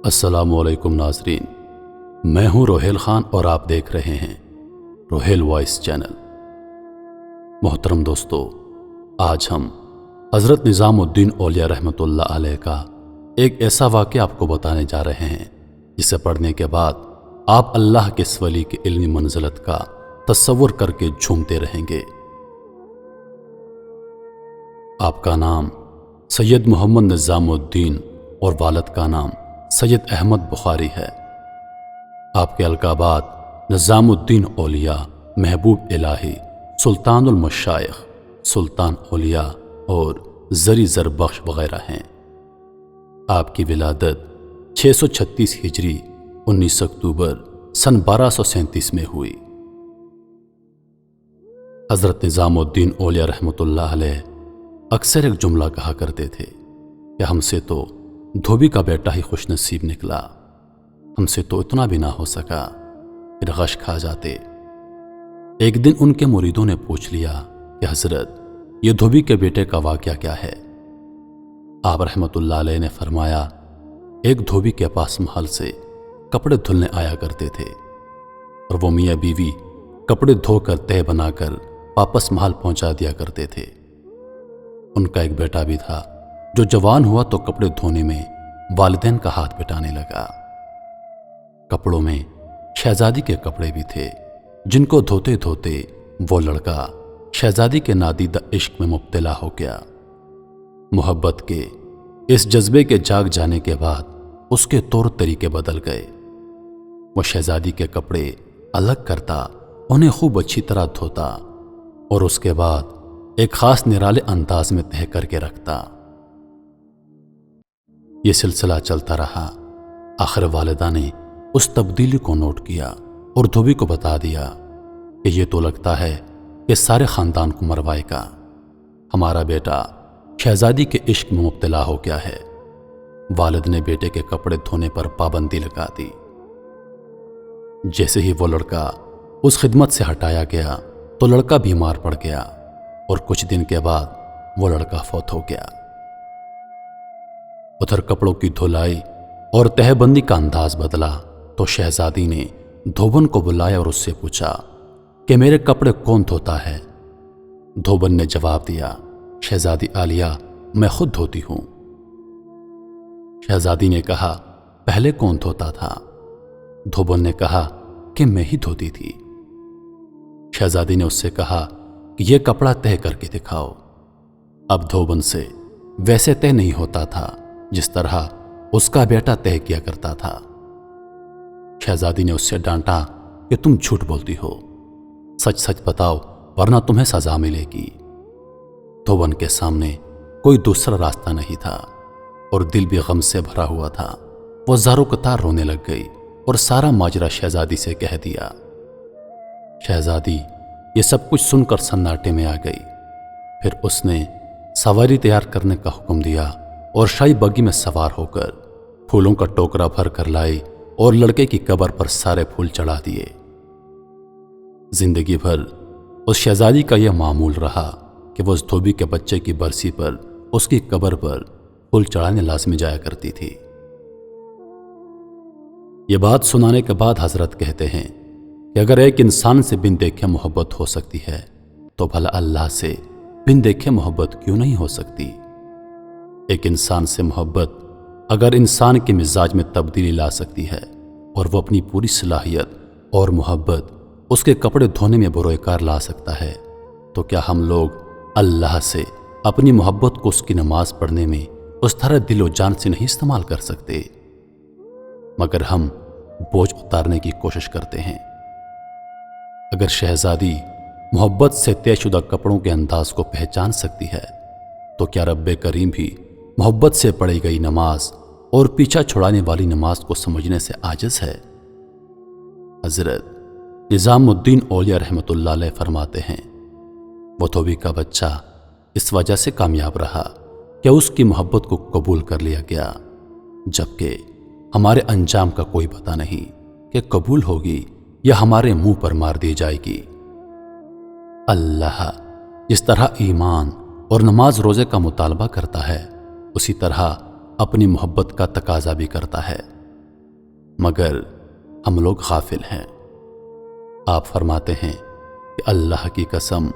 السلام علیکم ناظرین، میں ہوں روہیل خان اور آپ دیکھ رہے ہیں روہیل وائس چینل۔ محترم دوستو، آج ہم حضرت نظام الدین اولیاء رحمۃ اللہ علیہ کا ایک ایسا واقعہ آپ کو بتانے جا رہے ہیں جسے پڑھنے کے بعد آپ اللہ کے اس ولی کی علمی منزلت کا تصور کر کے جھومتے رہیں گے۔ آپ کا نام سید محمد نظام الدین اور والد کا نام سید احمد بخاری ہے۔ آپ کے القابات نظام الدین اولیاء، محبوب الہی، سلطان المشائخ، سلطان اولیاء اور زری زربخش وغیرہ ہیں۔ آپ کی ولادت 636 ہجری 19 اکتوبر سن 1237 میں ہوئی۔ حضرت نظام الدین اولیاء رحمۃ اللہ علیہ اکثر ایک جملہ کہا کرتے تھے کہ ہم سے تو دھوبی کا بیٹا ہی خوش نصیب نکلا، ہم سے تو اتنا بھی نہ ہو سکا، پھر غش کھا جاتے۔ ایک دن ان کے مریدوں نے پوچھ لیا کہ حضرت، یہ دھوبی کے بیٹے کا واقعہ کیا ہے؟ آپ رحمۃ اللہ علیہ نے فرمایا، ایک دھوبی کے پاس محل سے کپڑے دھلنے آیا کرتے تھے اور وہ میاں بیوی کپڑے دھو کر تہہ بنا کر واپس محل پہنچا دیا کرتے تھے۔ ان کا ایک بیٹا بھی تھا جو جوان ہوا تو کپڑے دھونے میں والدین کا ہاتھ بٹانے لگا۔ کپڑوں میں شہزادی کے کپڑے بھی تھے جن کو دھوتے دھوتے وہ لڑکا شہزادی کے نادیدہ عشق میں مبتلا ہو گیا۔ محبت کے اس جذبے کے جاگ جانے کے بعد اس کے طور طریقے بدل گئے۔ وہ شہزادی کے کپڑے الگ کرتا، انہیں خوب اچھی طرح دھوتا اور اس کے بعد ایک خاص نرالے انداز میں تہہ کر کے رکھتا۔ یہ سلسلہ چلتا رہا۔ آخر والدہ نے اس تبدیلی کو نوٹ کیا اور دھوبی کو بتا دیا کہ یہ تو لگتا ہے کہ سارے خاندان کو مروائے گا، ہمارا بیٹا شہزادی کے عشق میں مبتلا ہو گیا ہے۔ والد نے بیٹے کے کپڑے دھونے پر پابندی لگا دی۔ جیسے ہی وہ لڑکا اس خدمت سے ہٹایا گیا تو لڑکا بیمار پڑ گیا اور کچھ دن کے بعد وہ لڑکا فوت ہو گیا۔ ادھر کپڑوں کی دھلائی اور تہہ بندی کا انداز بدلا تو شہزادی نے دھوبن کو بلایا اور اس سے پوچھا کہ میرے کپڑے کون دھوتا ہے؟ دھوبن نے جواب دیا، شہزادی عالیہ، میں خود دھوتی ہوں۔ شہزادی نے کہا، پہلے کون دھوتا تھا؟ دھوبن نے کہا کہ میں ہی دھوتی تھی۔ شہزادی نے اس سے کہا کہ یہ کپڑا تہہ کر کے دکھاؤ۔ اب دھوبن سے ویسے تہہ نہیں ہوتا تھا جس طرح اس کا بیٹا تہہ کیا کرتا تھا۔ شہزادی نے اس سے ڈانٹا کہ تم جھوٹ بولتی ہو، سچ سچ بتاؤ ورنہ تمہیں سزا ملے گی۔ دھوبن کے سامنے کوئی دوسرا راستہ نہیں تھا اور دل بھی غم سے بھرا ہوا تھا۔ وہ زارو قطار رونے لگ گئی اور سارا ماجرا شہزادی سے کہہ دیا۔ شہزادی یہ سب کچھ سن کر سناٹے میں آ گئی۔ پھر اس نے سواری تیار کرنے کا حکم دیا اور شاہی بگی میں سوار ہو کر پھولوں کا ٹوکرا بھر کر لائی اور لڑکے کی قبر پر سارے پھول چڑھا دیے۔ زندگی بھر اس شہزادی کا یہ معمول رہا کہ وہ اس دھوبی کے بچے کی برسی پر اس کی قبر پر پھول چڑھانے لازمی جایا کرتی تھی۔ یہ بات سنانے کے بعد حضرت کہتے ہیں کہ اگر ایک انسان سے بن دیکھے محبت ہو سکتی ہے تو بھلا اللہ سے بن دیکھے محبت کیوں نہیں ہو سکتی؟ ایک انسان سے محبت اگر انسان کے مزاج میں تبدیلی لا سکتی ہے اور وہ اپنی پوری صلاحیت اور محبت اس کے کپڑے دھونے میں بروئے کار لا سکتا ہے تو کیا ہم لوگ اللہ سے اپنی محبت کو اس کی نماز پڑھنے میں اس طرح دل و جان سے نہیں استعمال کر سکتے؟ مگر ہم بوجھ اتارنے کی کوشش کرتے ہیں۔ اگر شہزادی محبت سے طے شدہ کپڑوں کے انداز کو پہچان سکتی ہے تو کیا رب کریم بھی محبت سے پڑھی گئی نماز اور پیچھا چھڑانے والی نماز کو سمجھنے سے عاجز ہے؟ حضرت نظام الدین اولیاء رحمۃ اللہ علیہ فرماتے ہیں، وہ دھوبی کا بچہ اس وجہ سے کامیاب رہا کہ اس کی محبت کو قبول کر لیا گیا، جبکہ ہمارے انجام کا کوئی پتہ نہیں کہ قبول ہوگی یا ہمارے منہ پر مار دی جائے گی۔ اللہ جس طرح ایمان اور نماز روزے کا مطالبہ کرتا ہے اسی طرح اپنی محبت کا تقاضا بھی کرتا ہے مگر ہم لوگ غافل ہیں۔ آپ فرماتے ہیں کہ اللہ کی قسم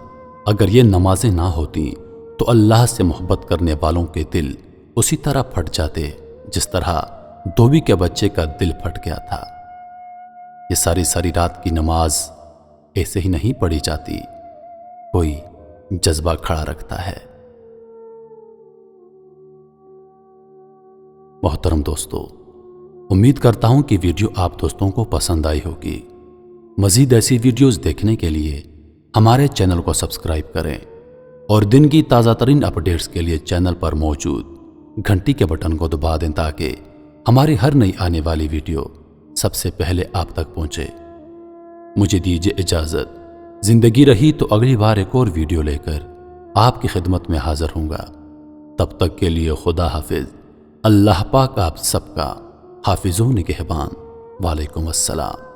اگر یہ نمازیں نہ ہوتیں تو اللہ سے محبت کرنے والوں کے دل اسی طرح پھٹ جاتے جس طرح دھوبی کے بچے کا دل پھٹ گیا تھا۔ یہ ساری ساری رات کی نماز ایسے ہی نہیں پڑھی جاتی، کوئی جذبہ کھڑا رکھتا ہے۔ محترم دوستو، امید کرتا ہوں کہ ویڈیو آپ دوستوں کو پسند آئی ہوگی۔ مزید ایسی ویڈیوز دیکھنے کے لیے ہمارے چینل کو سبسکرائب کریں اور دن کی تازہ ترین اپڈیٹس کے لیے چینل پر موجود گھنٹی کے بٹن کو دبا دیں تاکہ ہماری ہر نئی آنے والی ویڈیو سب سے پہلے آپ تک پہنچے۔ مجھے دیجیے اجازت، زندگی رہی تو اگلی بار ایک اور ویڈیو لے کر آپ کی خدمت میں حاضر ہوں گا۔ تب تک کے لیے خدا حافظ۔ اللہ پاک آپ سب کا حافظ و نگہبان۔ وعلیکم السلام۔